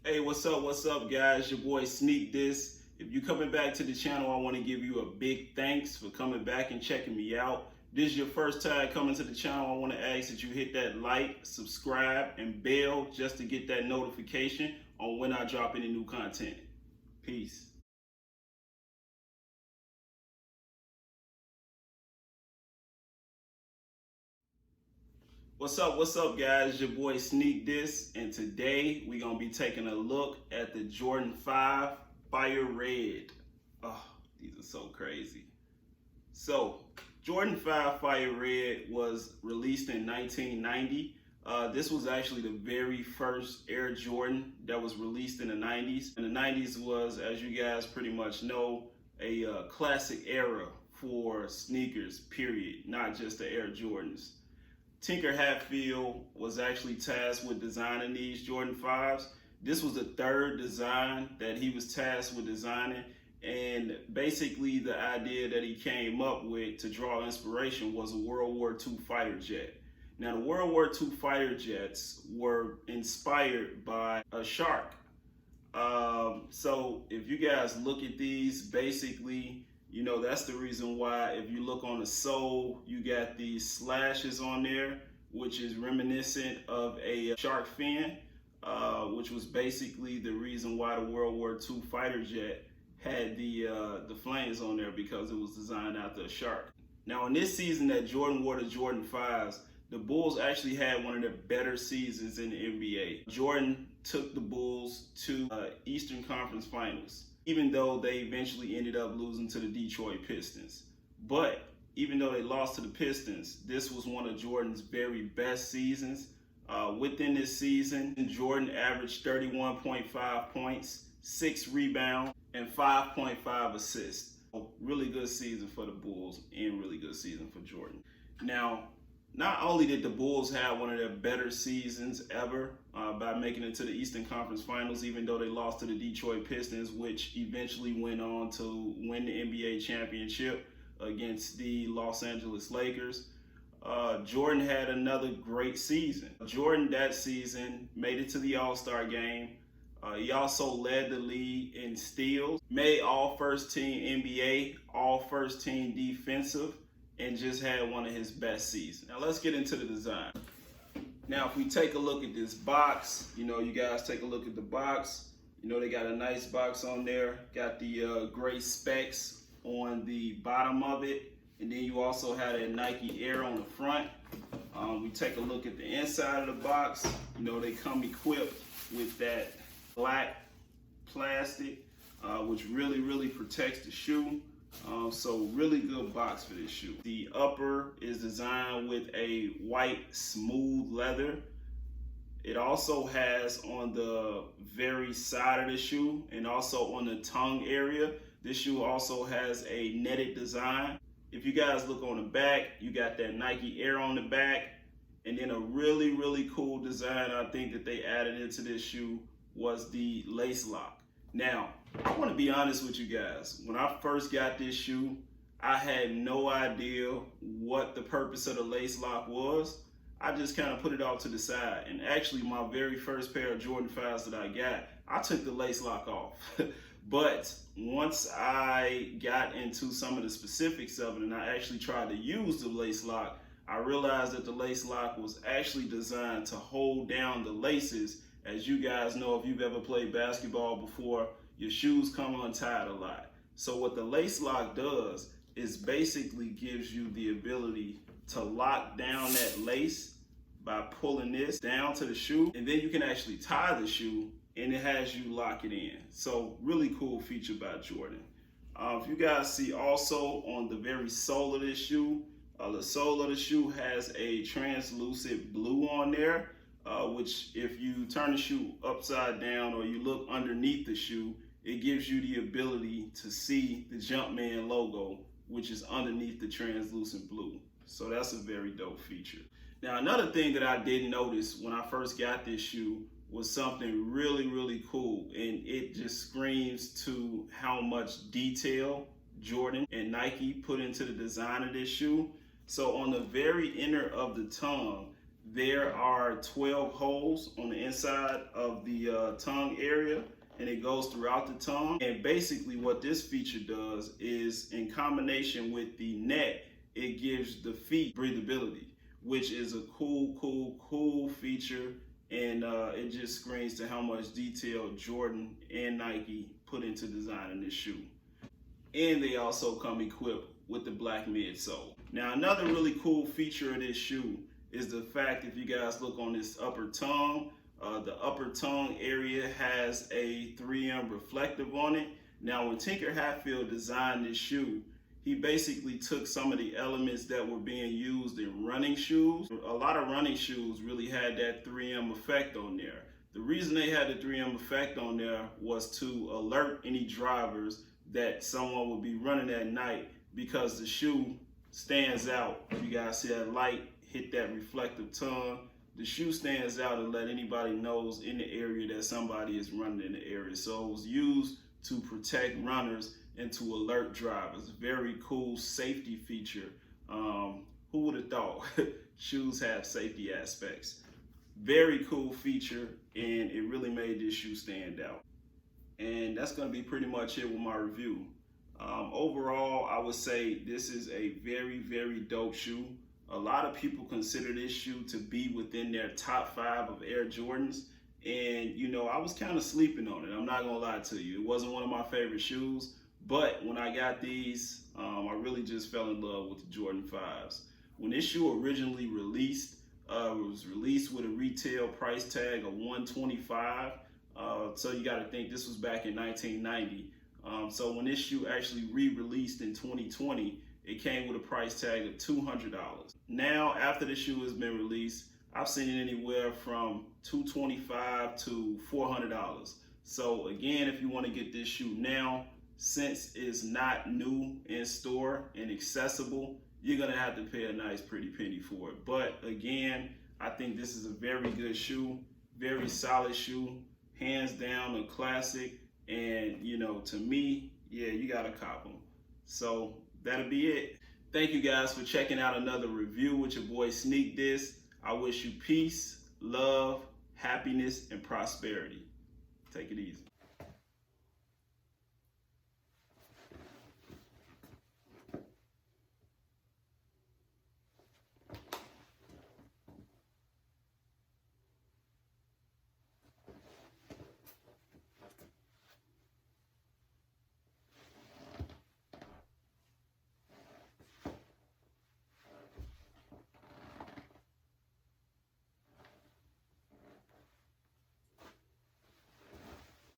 Hey, what's up, guys? Your boy Sneak This. If you're coming back to the channel, I want to give you a big thanks for coming back and checking me out. This is your first time coming to the channel. I want to ask that you hit that like, subscribe, and bell just to get that notification on when I drop any new content. Peace. What's up, guys? Your boy Sneak This, and today we're gonna be taking a look at the Jordan 5 Fire Red. Oh, these are so crazy. So, Jordan 5 Fire Red was released in 1990. This was actually the very first Air Jordan that was released in the 90s. And the 90s was, as you guys pretty much know, a classic era for sneakers, period, not just the Air Jordans. Tinker Hatfield was actually tasked with designing these Jordan 5s. This was the third design that he was tasked with designing. And basically the idea that he came up with to draw inspiration was a World War II fighter jet. Now the World War II fighter jets were inspired by a shark. So if you guys look at these, basically, you know, that's the reason why if you look on the sole, you got these slashes on there, which is reminiscent of a shark fin, which was basically the reason why the World War II fighter jet had the flames on there, because it was designed after a shark. Now in this season that Jordan wore the Jordan 5s, the Bulls actually had one of their better seasons in the NBA. Jordan took the Bulls to Eastern Conference Finals, even though they eventually ended up losing to the Detroit Pistons. But even though they lost to the Pistons, this was one of Jordan's very best seasons. Within this season, Jordan averaged 31.5 points, 6 rebounds, and 5.5 assists. Really good season for the Bulls and really good season for Jordan. Now, not only did the Bulls have one of their better seasons ever by making it to the Eastern Conference Finals, even though they lost to the Detroit Pistons, which eventually went on to win the NBA championship against the Los Angeles Lakers. Jordan had another great season. Jordan that season made it to the All-Star game. He also led the league in steals, made all first team NBA, all first team defensive, and just had one of his best seasons. Now let's get into the design. Now if we take a look at this box, you know, you guys take a look at the box. You know, they got a nice box on there. Got the gray specs on the bottom of it. And then you also had a Nike Air on the front. We take a look at the inside of the box. You know, they come equipped with that black plastic, which really protects the shoe. So really good box for this shoe. The upper is designed with a white smooth leather. It also has on the very side of the shoe and also on the tongue area, this shoe also has a netted design. If you guys look on the back, you got that Nike Air on the back, and then a really cool design I think that they added into this shoe was the lace lock. Now, I want to be honest with you guys. When I first got this shoe, I had no idea what the purpose of the lace lock was. I just kind of put it off to the side. And actually, my very first pair of Jordan 5s that I got, I took the lace lock off. But once I got into some of the specifics of it and I actually tried to use the lace lock, I realized that the lace lock was actually designed to hold down the laces. As you guys know, if you've ever played basketball before, your shoes come untied a lot. So what the lace lock does is basically gives you the ability to lock down that lace by pulling this down to the shoe, and then you can actually tie the shoe and it has you lock it in. So really cool feature by Jordan. If you guys see also on the very sole of this shoe, the sole of the shoe has a translucent blue on there, which if you turn the shoe upside down or you look underneath the shoe, it gives you the ability to see the Jumpman logo, which is underneath the translucent blue. So that's a very dope feature. Now another thing that I didn't notice when I first got this shoe was something really cool, and it just screams to how much detail Jordan and Nike put into the design of this shoe. So on the very inner of the tongue, There are 12 holes on the inside of the tongue area, and it goes throughout the tongue. And basically what this feature does is, in combination with the neck, it gives the feet breathability, which is a cool feature. And it just screams to how much detail Jordan and Nike put into designing this shoe. And they also come equipped with the black midsole. Now, another really cool feature of this shoe is the fact, if you guys look on this upper tongue, the upper tongue area has a 3M reflective on it. Now, when Tinker Hatfield designed this shoe, he basically took some of the elements that were being used in running shoes. A lot of running shoes really had that 3M effect on there. The reason they had the 3M effect on there was to alert any drivers that someone would be running at night, because the shoe stands out. You guys see that light hit that reflective tongue. The shoe stands out and let anybody knows in the area that somebody is running in the area. So it was used to protect runners and to alert drivers. Very cool safety feature. Who would have thought shoes have safety aspects? Very cool feature, and it really made this shoe stand out. And that's going to be pretty much it with my review. Overall, I would say this is a very dope shoe. A lot of people consider this shoe to be within their top 5 of Air Jordans. And, you know, I was kind of sleeping on it. I'm not going to lie to you. It wasn't one of my favorite shoes. But when I got these, I really just fell in love with the Jordan 5s. When this shoe originally released, it was released with a retail price tag of $125. So you got to think this was back in 1990. So when this shoe actually re-released in 2020, it came with a price tag of $200. Now, after the shoe has been released, I've seen it anywhere from $225 to $400. So again, if you want to get this shoe now, since it's not new in store and accessible, you're gonna have to pay a nice pretty penny for it. But again, I think this is a very good shoe, very solid shoe, hands down a classic. And you know, to me, yeah, you gotta cop them. So that'll be it. Thank you guys for checking out another review with your boy Sneak This. I wish you peace, love, happiness, and prosperity. Take it easy.